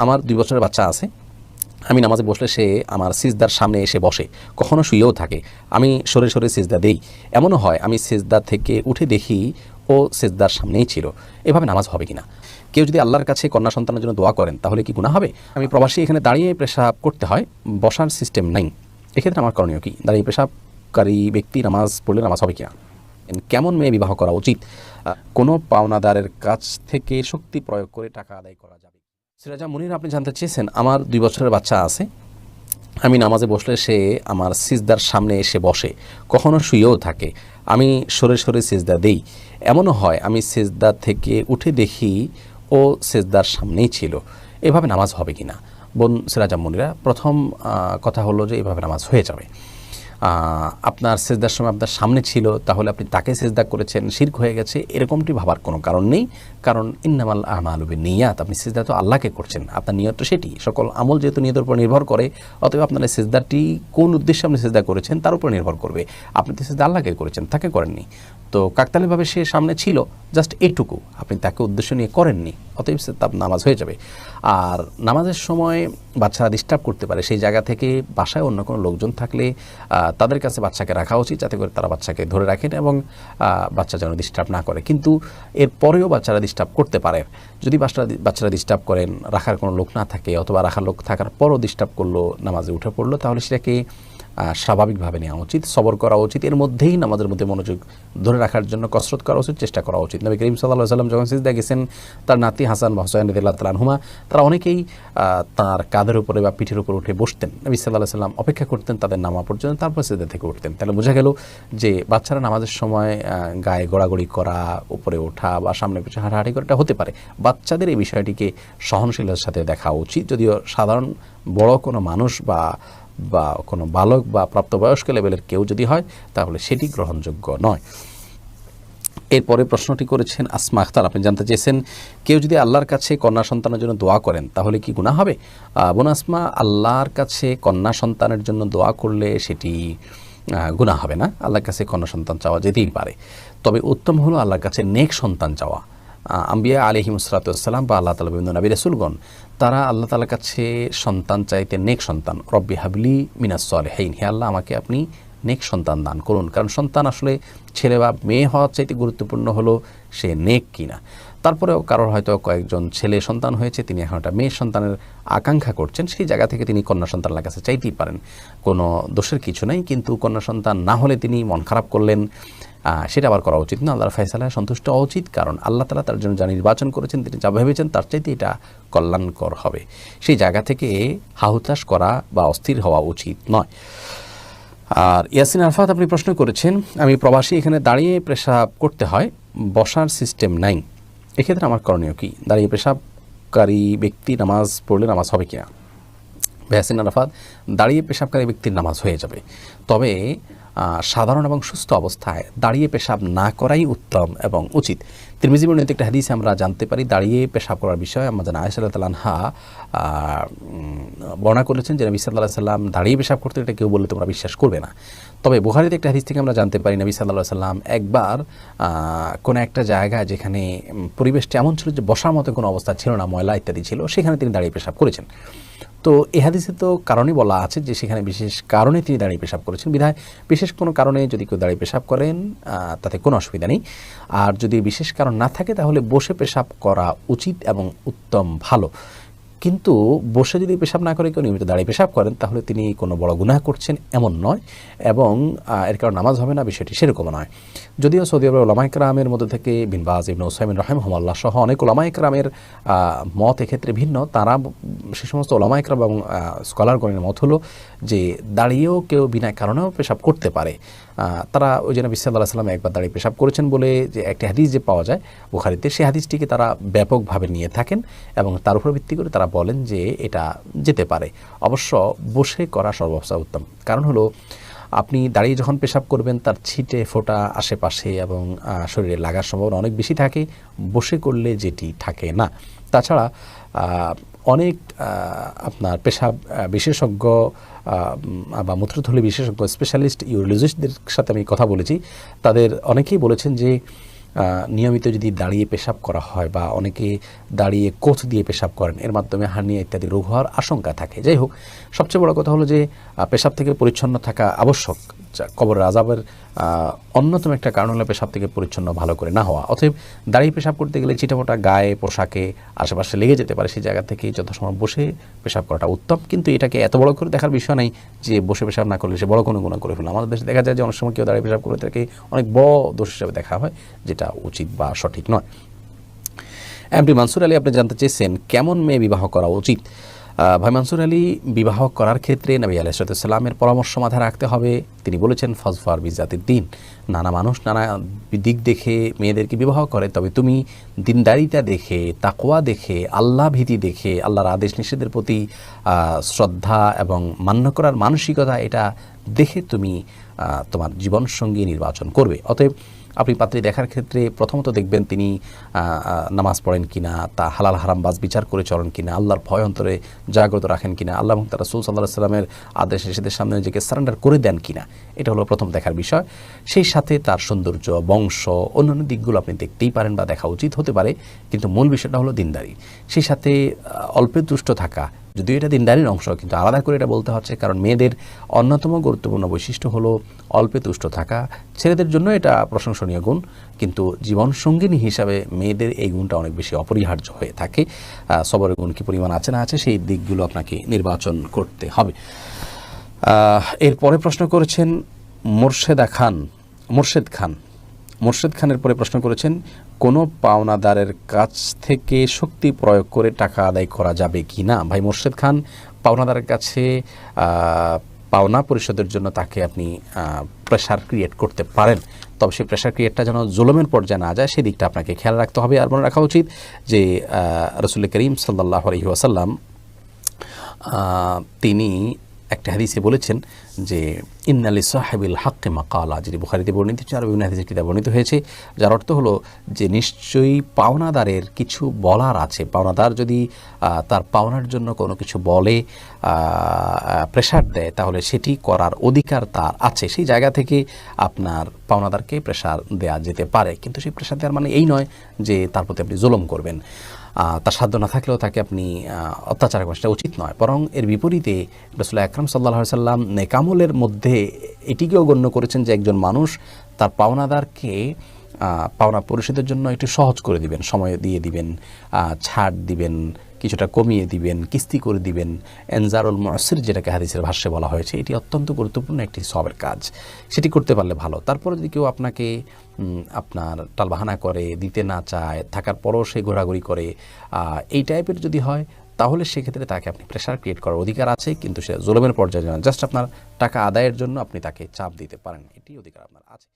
আমার 2 বছরের বাচ্চা আছে। আমি নামাজে বসলে সে আমার সিজদার সামনে এসে বসে, কখনো শুয়েও থাকে। আমি সরে সরে সিজদা দেই। এমনও হয় আমি সিজদা থেকে উঠে দেখি ও সিজদার সামনেই ছিল। এভাবে নামাজ হবে কিনা? কেউ যদি আল্লাহর কাছে কন্যা সন্তানের জন্য দোয়া করেন তাহলে কি গুনাহ হবে? আমি প্রবাসী, এখানে দাঁড়িয়ে পেশাব করতে হয়, বসার সিস্টেম নাই। এক্ষেত্রে আমার করণীয় কি? দাঁড়িয়ে পেশাবকারী ব্যক্তি নামাজ পড়লে নামাজ হবে কিনা? কেমন মেয়ে বিবাহ করা উচিত? কোনো পাওনাদারের কাছ থেকে শক্তি প্রয়োগ করে টাকা আদায় করা যাবে? সিরাজা মুনির, আপনি জানতে চেয়েছেন, আমার 2 বছরের বাচ্চা আছে। আমি নামাজে বসলে সে আমার সিজদার সামনে এসে বসে, কখনো শুয়েও থাকে। আমি সরে সরে সিজদা দেই। এমনও হয় আমি সিজদা থেকে উঠে দেখি ও সিজদার সামনেই ছিল। এভাবে নামাজ হবে কিনা? বোন সিরাজা মুনিরা, প্রথম কথা হলো যে এভাবে নামাজ হয়ে যাবে। আপনার সেজদার সময় আপনার সামনে ছিল, তাহলে আপনি তাকে সেজদা করেছেন, শিরক হয়ে গেছে, এরকমটি ভাবার কোনো কারণ নেই। কারণ ইন্নামাল আমালু বিন্নিয়াত, আপনি সেজদা তো আল্লাহকে করছেন, আপনার নিয়ত তো সেটি। সকল আমল যেহেতু নিয়তের উপর নির্ভর করে, অতএব আপনার সেজদাটি কোন উদ্দেশ্যে আপনি সেজদা করেছেন তার উপর নির্ভর করবে। আপনি তো সেজদা আল্লাহকে করেছেন, তাকে করেননি। তো কাকতালীয়ভাবে সে সামনে ছিল, জাস্ট এইটুকু, আপনি তাকে উদ্দেশ্য নিয়ে করেননি, অতএব তার নামাজ হয়ে যাবে। আর নামাজের সময় বাচ্চারা ডিস্টার্ব করতে পারে, সেই জায়গা থেকে বাসায় অন্য কোনো লোকজন থাকলে তাদের কাছে বাচ্চাকে রাখা উচিত, যাতে করে তারা বাচ্চাকে ধরে রাখেন এবং বাচ্চা যেন ডিস্টার্ব না করে। কিন্তু এরপরেও বাচ্চারা ডিস্টার্ব করতে পারে। যদি বাচ্চারা ডিস্টার্ব করেন, রাখার কোনো লোক না থাকে, অথবা রাখার লোক থাকার পরও ডিস্টার্ব করলো, নামাজে উঠে পড়লো, তাহলে সেটাকে স্বাভাবিকভাবে নেওয়া উচিত, সবর করা উচিত। এর মধ্যেই নামাজের মধ্যে মনোযোগ ধরে রাখার জন্য কসরত করা উচিত, চেষ্টা করা উচিত। নবী করিম সাল্লাল্লাহু আলাইহি ওয়াসাল্লাম যখন সিজদা গেছেন, তার নাতি হাসান বা হুসাইন রাদিয়াল্লাহু তাআলা আনহুমা, তারা অনেকেই তার কাঁধের উপরে বা পিঠের উপর উঠে বসতেন। নবী সাল্লাল্লাহু আলাইহি ওয়াসাল্লাম অপেক্ষা করতেন তাদের নামা পর্যন্ত, তারপর সিজদা থেকে উঠতেন। তাহলে বোঝা গেল যে বাচ্চারা নামাজের সময় গায়ে গড়াগড়ি করা, উপরে ওঠা বা সামনে পিছনে হাঁটাহাঁটি করা, এটা হতে পারে। বাচ্চাদের এই বিষয়টিকে সহনশীলতার সাথে দেখা উচিত। যদিও সাধারণ বড় কোনো মানুষ বা কোনো বালক বা প্রাপ্তবয়স্ক লেভেলের কেউ যদি হয়, তাহলে সেটি গ্রহণযোগ্য নয়। এরপরে প্রশ্নটি করেছেন আসমা আখতার, আপনি জানতে চেয়েছেন, কেউ যদি আল্লাহর কাছে কন্যা সন্তানের জন্য দোয়া করেন তাহলে কি গুনাহ হবে? বোন আসমা, আল্লাহর কাছে কন্যা সন্তানের জন্য দোয়া করলে সেটি গুনাহ হবে না। আল্লাহর কাছে কন্যা সন্তান চাওয়া যেতেই পারে, তবে উত্তম হলো আল্লাহর কাছে নেক সন্তান চাওয়া। আম্বিয়া আলাইহিমুসসালাম বা আল্লাহ তাআলা বিভিন্ন নবী রাসূলগণ, তারা আল্লাহ তাআলার কাছে সন্তান চাইতে নেক সন্তান, রব্বি হাবলি মিনাস সলিহিন, হে আল্লাহ আমাকে আপনি নেক সন্তান দান করুন। কারণ সন্তান আসলে ছেলে বা মেয়ে হওয়ার চাইতে গুরুত্বপূর্ণ হলো সে নেক কিনা। তারপরেও কারোর হয়তো কয়েকজন ছেলে সন্তান হয়েছে, তিনি এখন একটা মেয়ের সন্তানের আকাঙ্ক্ষা করছেন, সেই জায়গা থেকে তিনি কন্যা সন্তানের কাছে চাইতেই পারেন, কোনো দোষের কিছু নাই। কিন্তু কন্যা সন্তান না হলে তিনি মন খারাপ করলেন, সেটা আবার করা উচিত না। আল্লাহর ফয়সালায় সন্তুষ্ট হওয়া উচিত, কারণ আল্লাহ তাআলা তার জন্য যা নির্বাচন করেছেন, তিনি যা ভেবেছেন তার চাইতে এটা কল্যাণকর হবে। সেই জায়গা থেকে হাহুতাশ করা বা অস্থির হওয়া উচিত নয়। আর ইয়াসিন আরফাত, আপনি প্রশ্ন করেছেন, আমি প্রবাসী, এখানে দাঁড়িয়ে পেশাব করতে হয়, বসার সিস্টেম নাই। এক্ষেত্রে আমার করণীয় কি? দাঁড়িয়ে পেশাবকারী ব্যক্তি নামাজ পড়লে নামাজ হবে কিনা? ইয়াসিন আরফাত, দাঁড়িয়ে পেশাবকারী ব্যক্তির নামাজ হয়ে যাবে, তবে সাধারণ এবং সুস্থ অবস্থায় দাঁড়িয়ে পেশাব না করাই উত্তম এবং উচিত। তিরমিজি বর্ণিত একটা হাদিসে আমরা জানতে পারি দাঁড়িয়ে পেশাব করার বিষয়ে আম্মা জান আয়েশা রাদিয়াল্লাহু আনহা বর্ণনা করেছেন যে নবী সাল্লাল্লাহু আলাইহি সাল্লাম দাঁড়িয়ে পেশাব করতে, এটা কেউ বললে তোমরা বিশ্বাস করবে না। তবে বুখারীতে একটা হাদিস থেকে আমরা জানতে পারি নবী সাল্লাল্লাহু আলাইহি সাল্লাম একবার কোনো একটা জায়গায় যেখানে পরিবেশটা এমন ছিল যে বসার মতো কোনো অবস্থা ছিল না, ময়লা ইত্যাদি ছিল, সেখানে তিনি দাঁড়িয়ে পেশাব করেছেন। তো এ হাদিসে তো কারণই বলা আছে যে সেখানে বিশেষ কারণে তিনি দাঁড়িয়ে পেশাব করেছেন, বিধায় বিশেষ কোনো কারণে যদি কেউ দাঁড়িয়ে পেশাব করেন তাতে কোনো অসুবিধা নেই। আর যদি বিশেষ কারণ না থাকে তাহলে বসে পেশাব করা উচিত এবং উত্তম, ভালো। কিন্তু বসে যদি পেশাব না করে কেউ নিয়মিত দাঁড়িয়ে পেশাব করেন, তাহলে তিনি কোনো বড় গুনাহ করছেন এমন নয়, এবং এর কারণে নামাজ হবে না, বিষয়টি সেরকম নয়। যদিও সৌদি আরবের উলামায়ে কেরামের মধ্যে থেকে বিন বাজ, ইবনে উসাইমিন রাহিমাহুল্লাহ সহ অনেক উলামায়ে কেরামের মত এক্ষেত্রে ভিন্ন। তারা সে সমস্ত উলামায়ে কেরাম এবং স্কলারগণের মত হলো যে দাঁড়িয়েও কেউ বিনা কারণেও পেশাব করতে পারে। তারা ওই যে নবী সাল্লাল্লাহু আলাইহি ওয়াসাল্লাম একবার দাঁড়িয়ে পেশাব করেছেন বলে যে একটি হাদিস যে পাওয়া যায় বুখারীতে, সেই হাদিসটিকে তারা ব্যাপকভাবে নিয়ে থাকেন এবং তার উপর ভিত্তি করে তারা বলেন যে এটা যেতে পারে। অবশ্য বসে করা সর্বাবস্থা উত্তম। কারণ হলো আপনি দাঁড়িয়ে যখন পেশাব করবেন, তার ছিটে ফোঁটা আশেপাশে এবং শরীরে লাগার সম্ভাবনা অনেক বেশি থাকে, বসে করলে যেটি থাকে না। তাছাড়া অনেক আপনার পেশাব বিশেষজ্ঞ বা মূত্রথলি বিশেষজ্ঞ, স্পেশালিস্ট ইউরোলজিস্টদের সাথে আমি কথা বলেছি, তাদের অনেকেই বলেছেন যে নিয়মিত যদি দাঁড়িয়ে পেশাব করা হয় বা অনেকে দাঁড়িয়ে কোচ দিয়ে পেশাব করেন, এর মাধ্যমে হার্নিয়া ইত্যাদি রোগ হওয়ার আশঙ্কা থাকে। যাই হোক, সবচেয়ে বড় কথা হলো যে পেশাব থেকে পরিচ্ছন্ন থাকা আবশ্যক। কবরের আযাবের অন্যতম একটা কারণ হলো পেশাব থেকে পরিচ্ছন্ন ভালো করে না হওয়া। অতএব দাঁড়িয়ে পেশাব করতে গেলে চিটাফোটা গায়ে, পোশাকে, আশেপাশে লেগে যেতে পারে। সেই জায়গা থেকে যথাসময় বসে পেশাব করাটা উত্তম। কিন্তু এটাকে এত বড় করে দেখার বিষয় নাই যে বসে পেশাব না করলে সে বড় কোনো গুনাহ করে ফেলে। আমাদের দেশে দেখা যায় যে অনেক সময় কেউ দাঁড়িয়ে পেশাব করে থাকে অনেক বড় দোষ হিসেবে দেখা হয়, যেটা উচিত বা সঠিক নয়। এমডি মানসুর আলী আপনি জানতে চেয়েছেন কেমন মেয়ে বিবাহ করা উচিত। ভাই মানসুর আলী, বিবাহ করার ক্ষেত্রে নবী আলাইহিস সালামের পরামর্শ মাথায় রাখতে হবে। তিনি বলেছেন ফাজফার বিজাতিদ দ্বীন। নানা মানুষ নানা দিক দেখে মেয়েদেরকে বিবাহ করে, তবে তুমি দিনদারিতা দেখে, তাকওয়া দেখে, আল্লাহ ভীতি দেখে, আল্লাহর আদেশ নিষেধের প্রতি শ্রদ্ধা এবং মান্য করার মানসিকতা, এটা দেখে তুমি তোমার জীবনসঙ্গী নির্বাচন করবে। অতএব আপনি পাত্রী দেখার ক্ষেত্রে প্রথমত দেখবেন তিনি নামাজ পড়েন কিনা, তা হালাল হারাম বাজ বিচার করে চলেন কিনা, আল্লাহর ভয় অন্তরে জাগ্রত রাখেন কিনা, আল্লাহ এবং তার রাসূল সাল্লাল্লাহু আলাইহি সাল্লামের আদেশ নিষেধের সামনে নিজেকে সারেন্ডার করে দেন কিনা, এটা হলো প্রথম দেখার বিষয়। সেই সাথে তার সৌন্দর্য, বংশ, অন্যান্য দিকগুলো আপনি দেখতেই পারেন বা দেখা উচিত হতে পারে, কিন্তু মূল বিষয়টা হলো দিনদারি। সেই সাথে অল্পে তুষ্ট থাকা, যদিও এটা দিনদারির অংশ, কিন্তু আলাদা করে এটা বলতে হচ্ছে কারণ মেয়েদের অন্যতম গুরুত্বপূর্ণ বৈশিষ্ট্য হলো অল্পে তুষ্ট থাকা। ছেলেদের জন্য এটা প্রশংসনীয় গুণ, কিন্তু জীবনসঙ্গিনী হিসাবে মেয়েদের এই গুণটা অনেক বেশি অপরিহার্য হয়ে থাকে। সবরের গুণ কী পরিমাণ আছে না আছে সেই দিকগুলো আপনাকে নির্বাচন করতে হবে। এরপরে প্রশ্ন করেছেন মোর্শেদ খানের পরে প্রশ্ন করেছেন কোনো পাওনাদারের কাছ থেকে শক্তি প্রয়োগ করে টাকা আদায় করা যাবে কি না। ভাই মোর্শেদ খান, পাওনাদারের কাছে পাওনা পরিশোধের জন্য তাকে আপনি প্রেশার ক্রিয়েট করতে পারেন, তবে সেই প্রেশার ক্রিয়েটটা যেন জুলুমের পর্যায়ে না যায় সেদিকটা আপনাকে খেয়াল রাখতে হবে। আর মনে রাখা উচিত যে রাসূল করিম সাল্লাল্লাহু আলাইহি ওয়াসাল্লাম তিনি একটা হাদিসে বলেছেন যে ইন্না লিসাহিবিল হাক্কি মাকালা, যেটি বুখারীতে বর্ণিত হয়েছে আর বিভিন্ন হাদিসে বর্ণিত হয়েছে, যার অর্থ হলো যে নিশ্চয়ই পাওনাদারের কিছু বলার আছে। পাওনাদার যদি তার পাওনার জন্য কোনো কিছু বলে, প্রেশার দেয়, তাহলে সেটি করার অধিকার তার আছে। সেই জায়গা থেকে আপনার পাওনাদারকে প্রেশার দেয়া যেতে পারে, কিন্তু সেই প্রেশার দেওয়ার মানে এই নয় যে তার প্রতি আপনি জুলুম করবেন। তার সাধ্য না থাকলেও তাকে আপনি অত্যাচার করা সেটা উচিত নয়, বরং এর বিপরীতে রাসূল আকরাম সাল্লাল্লাহু আলাইহি সাল্লাম নেকামলের মধ্যে এটিকেও গণ্য করেছেন যে একজন মানুষ তার পাওনাদারকে পাওনা পরিশোধের জন্য একটু সহজ করে দিবেন, সময় দিয়ে দিবেন, ছাড় দিবেন, কিছুটা কমিয়ে দিবেন, কিস্তি করে দিবেন। এনজারুল মুসির, যেটাকে হাদিসের ভাষ্যে বলা হয়েছে, এটি অত্যন্ত গুরুত্বপূর্ণ একটি সওয়াবের কাজ। সেটি করতে পারলে ভালো। তারপরে যদি কেউ আপনাকে আপনার টালবাহানা করে, দিতে না চায়, থাকার পরও সে ঘোরাঘুরি করে, এই টাইপের যদি হয়, তাহলে সেক্ষেত্রে তাকে আপনি প্রেশার ক্রিয়েট করার অধিকার আছে, কিন্তু সে জুলুমের পর্যায়ে জাস্ট আপনার টাকা আদায়ের জন্য আপনি তাকে চাপ দিতে পারেন, এটি অধিকার আপনার আছে।